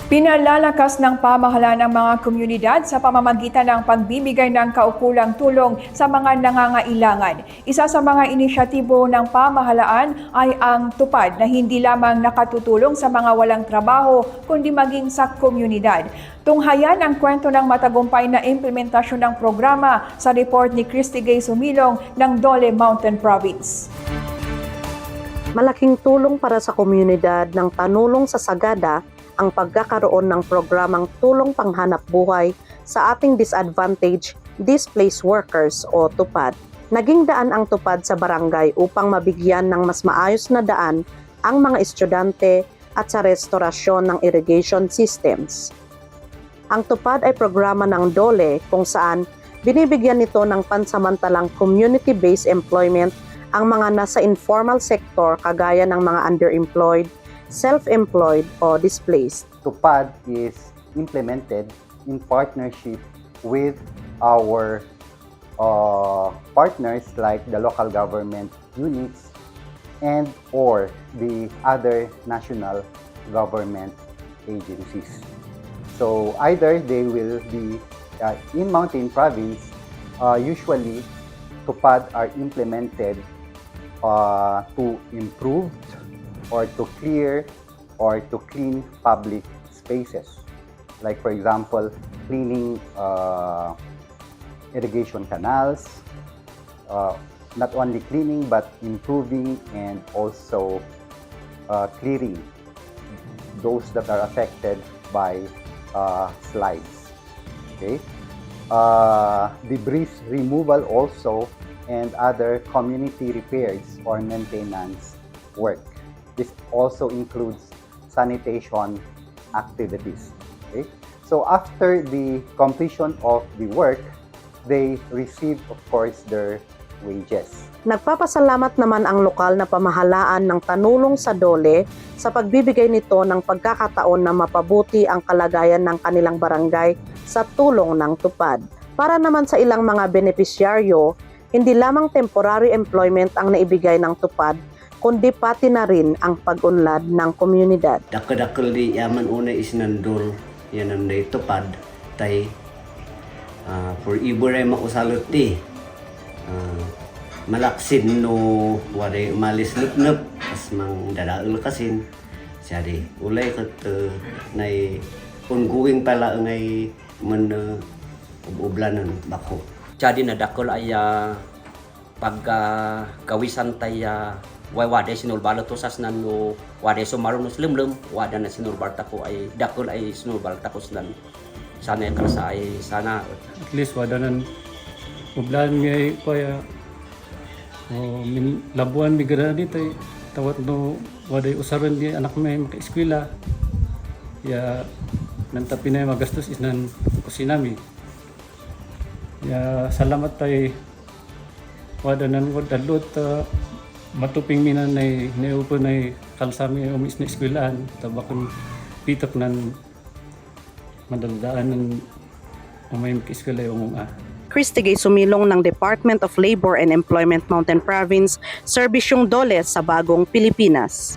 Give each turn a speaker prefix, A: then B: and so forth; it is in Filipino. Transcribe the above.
A: Pinalalakas ng pamahalaan ng mga komunidad sa pamamagitan ng pagbibigay ng kaukulang tulong sa mga nangangailangan. Isa sa mga inisyatibo ng pamahalaan ay ang tupad na hindi lamang nakatutulong sa mga walang trabaho kundi maging sa komunidad. Tunghayan ang kwento ng matagumpay na implementasyon ng programa sa report ni Christy Gay Sumilong ng Dole Mountain Province.
B: Malaking tulong para sa komunidad ng Panulong sa Sagada ang pagkakaroon ng programang tulong panghanap buhay sa ating disadvantaged displaced workers o TUPAD. Naging daan ang TUPAD sa barangay upang mabigyan ng mas maayos na daan ang mga estudyante at sa restorasyon ng irrigation systems. Ang TUPAD ay programa ng DOLE kung saan binibigyan nito ng pansamantalang community-based employment ang mga nasa informal sector kagaya ng mga underemployed, self-employed o displaced.
C: TUPAD is implemented in partnership with our partners like the local government units and or the other national government agencies. So either they will be in Mountain Province, usually TUPAD are implemented to improve or to clear or to clean public spaces. Like for example, cleaning irrigation canals, not only cleaning but improving and also clearing those that are affected by slides. Okay, debris removal also and other community repairs or maintenance work. This also includes sanitation activities. Okay? So after the completion of the work, they receive, of course, their wages.
B: Nagpapasalamat naman ang lokal na pamahalaan ng Panulong sa DOLE sa pagbibigay nito ng pagkakataon na mapabuti ang kalagayan ng kanilang barangay sa tulong ng TUPAD. Para naman sa ilang mga benepisyaryo, hindi lamang temporary employment ang naibigay ng TUPAD, kundi pati na rin ang pag-unlad ng komunidad.
D: Dakadakal di yaman una is nandol yan ang TUPAD tay for ibore mausalot di malaksin no wari umalis nup as mang dadaul kasin sari ulay kat nay ongoing pala ngay man ublanan bako.
E: Jadi nadakol ay pagkawisan tay wade sinulbalo to sas nano wade sumaro no slimlem wada na sinulbalta ko ay dakol ay sinulbalta ko slan sana krasa ay sana
F: at least wada nan ublan ngay ko ya min labuan migra dito tawat no wade usaran di anak may maka-eskwela ya nanta pinay magastos is nan kusinami ya salamat tay wada nan wadalot matuping minan nay neupo nay kalsami umis na eskwelahan tabakon pitak nan madaldaan ng umay mag-eskwela yung
B: Christy Gay Sumilong ng Department of Labor and Employment Mountain Province, serbisyong DOLE sa Bagong Pilipinas.